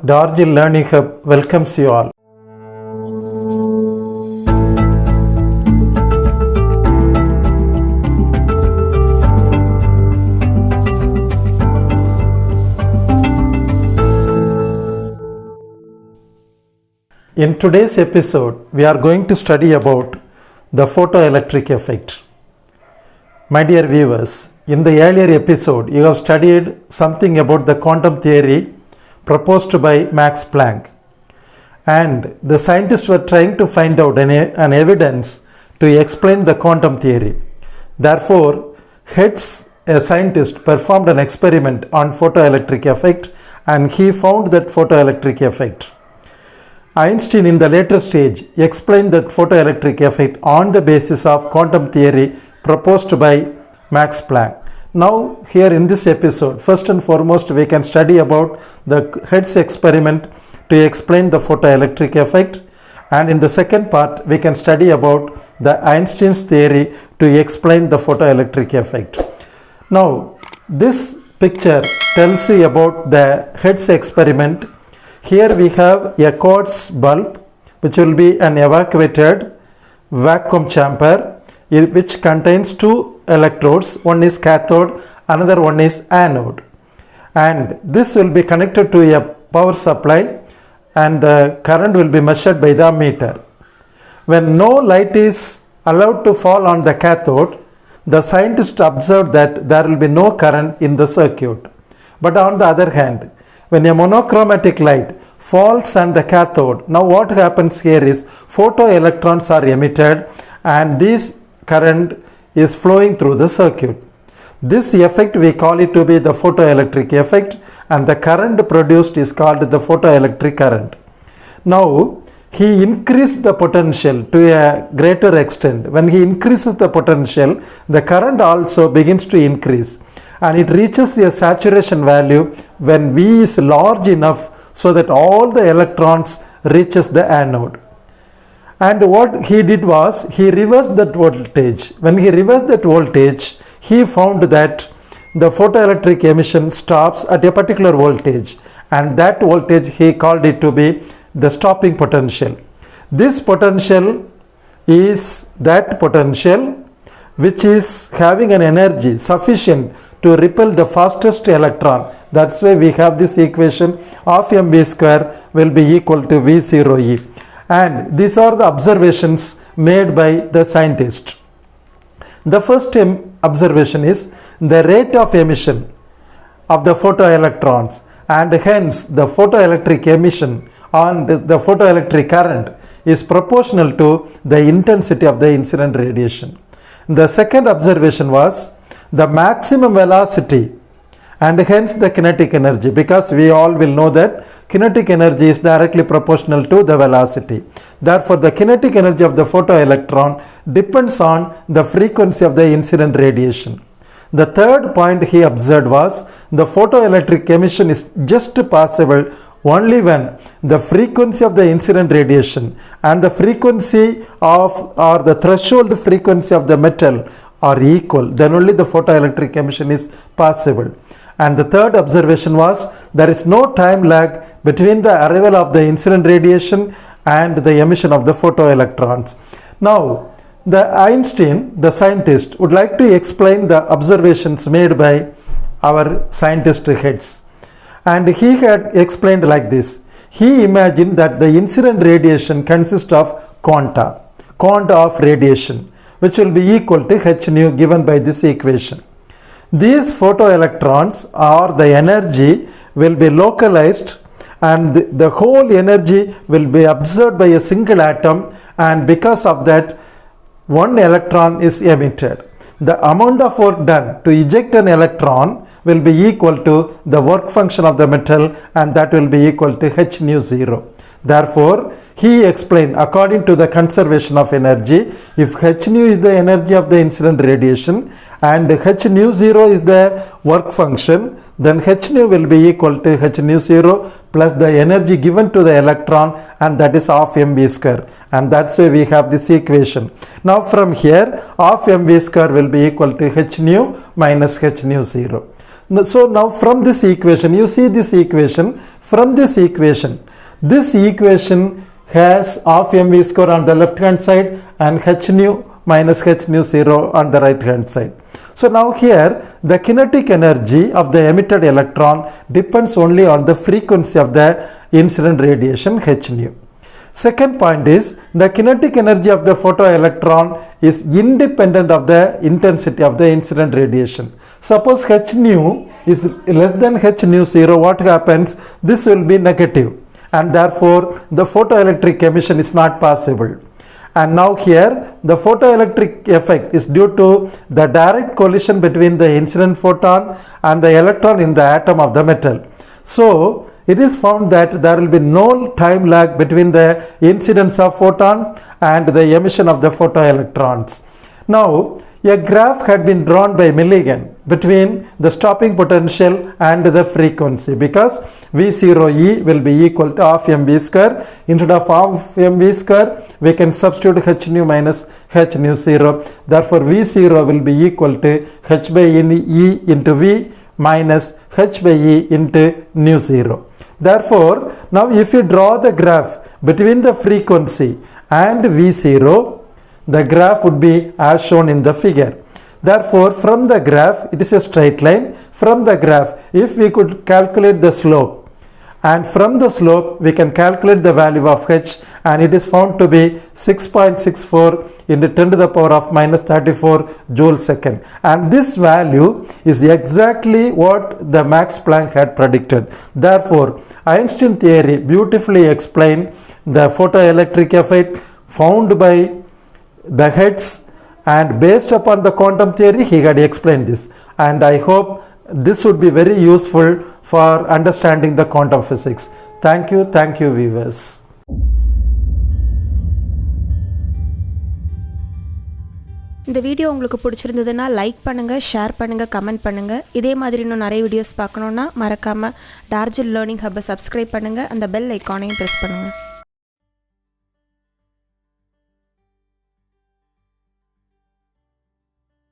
Dargil Learning Hub welcomes you all. In today's episode, we are going to study about the photoelectric effect. My dear viewers, in the earlier episode, you have studied something about the quantum theory proposed by Max Planck. And the scientists were trying to find out an evidence to explain the quantum theory. Therefore, Hertz, a scientist, performed an experiment on photoelectric effect and he found that photoelectric effect. Einstein in the later stage explained that photoelectric effect on the basis of quantum theory proposed by Max Planck. Now here in this episode, first and foremost we can study about the Hertz experiment to explain the photoelectric effect, and in the second part we can study about the Einstein's theory to explain the photoelectric effect. Now this picture tells you about the Hertz experiment. Here we have a quartz bulb which will be an evacuated vacuum chamber which contains two electrodes. One is cathode, another one is anode. And this will be connected to a power supply and the current will be measured by the ammeter. When no light is allowed to fall on the cathode, the scientist observed that there will be no current in the circuit. But on the other hand, when a monochromatic light falls on the cathode, now what happens here is photoelectrons are emitted and this current is flowing through the circuit. This effect we call it to be the photoelectric effect, and the current produced is called the photoelectric current. Now he increased the potential to a greater extent. When he increases the potential, the current also begins to increase and it reaches a saturation value when V is large enough so that all the electrons reaches the anode. And what he did was he reversed that voltage. When he reversed that voltage, he found that the photoelectric emission stops at a particular voltage, and that voltage he called it to be the stopping potential. This potential is that potential which is having an energy sufficient to repel the fastest electron. That's why we have this equation of mv square will be equal to V0e. And these are the observations made by the scientist. The first observation is the rate of emission of the photoelectrons, and hence the photoelectric emission and the photoelectric current is proportional to the intensity of the incident radiation. The second observation was the maximum velocity and hence the kinetic energy, because we all will know that kinetic energy is directly proportional to the velocity. Therefore, the kinetic energy of the photoelectron depends on the frequency of the incident radiation. The third point he observed was the photoelectric emission is just possible only when the frequency of the incident radiation and the frequency of or the threshold frequency of the metal are equal. Then only the photoelectric emission is possible. And the third observation was there is no time lag between the arrival of the incident radiation and the emission of the photoelectrons. Now, the Einstein, the scientist, would like to explain the observations made by our scientist Hertz. And he had explained like this. He imagined that the incident radiation consists of quanta of radiation, which will be equal to h nu given by this equation. These photoelectrons or the energy will be localized and the whole energy will be absorbed by a single atom, and because of that one electron is emitted. The amount of work done to eject an electron will be equal to the work function of the metal, and that will be equal to h nu 0. Therefore, he explained according to the conservation of energy, if h nu is the energy of the incident radiation and h nu 0 is the work function, then h nu will be equal to h nu 0 plus the energy given to the electron, and that is half mv square, and that's why we have this equation. Now from here half mv square will be equal to h nu minus h nu 0. So now from this equation, you see this equation, from this equation has half mv square on the left hand side and h nu minus h nu 0 on the right hand side. So now here the kinetic energy of the emitted electron depends only on the frequency of the incident radiation h nu. Second point is the kinetic energy of the photoelectron is independent of the intensity of the incident radiation. Suppose h nu is less than h nu 0, what happens? This will be negative, and therefore the photoelectric emission is not possible. And now here the photoelectric effect is due to the direct collision between the incident photon and the electron in the atom of the metal. So it is found that there will be no time lag between the incidence of photon and the emission of the photoelectrons. Now a graph had been drawn by Milligan between the stopping potential and the frequency, because V0E will be equal to half mv square. Instead of half mv square, we can substitute h nu minus h nu 0. Therefore V0 will be equal to h by E into V minus h by E into nu 0. Therefore now if you draw the graph between the frequency and V0, the graph would be as shown in the figure. Therefore from the graph, it is a straight line. From the graph, if we could calculate the slope, and from the slope we can calculate the value of h, and it is found to be 6.64 into 10 to the power of minus 34 joule second, and this value is exactly what the Max Planck had predicted. Therefore Einstein theory beautifully explained the photoelectric effect found by the Hertz, and based upon the quantum theory he had explained this, and I hope this would be very useful for understanding the quantum physics. Thank you viewers. இந்த video உங்களுக்கு பிடிச்சிருந்ததுன்னா like பண்ணுங்கள், share பண்ணுங்கள், comment பண்ணுங்கள். இதே மாதிரி இன்னும் நிறைய வீடியோஸ் பார்க்கணுன்னா மறக்காமல் டார்ஜில் லேர்னிங் ஹப்பை சப்ஸ்கிரைப் பண்ணுங்கள். அந்த பெல் ஐக்கானையும் ப்ரெஸ் பண்ணுங்கள்.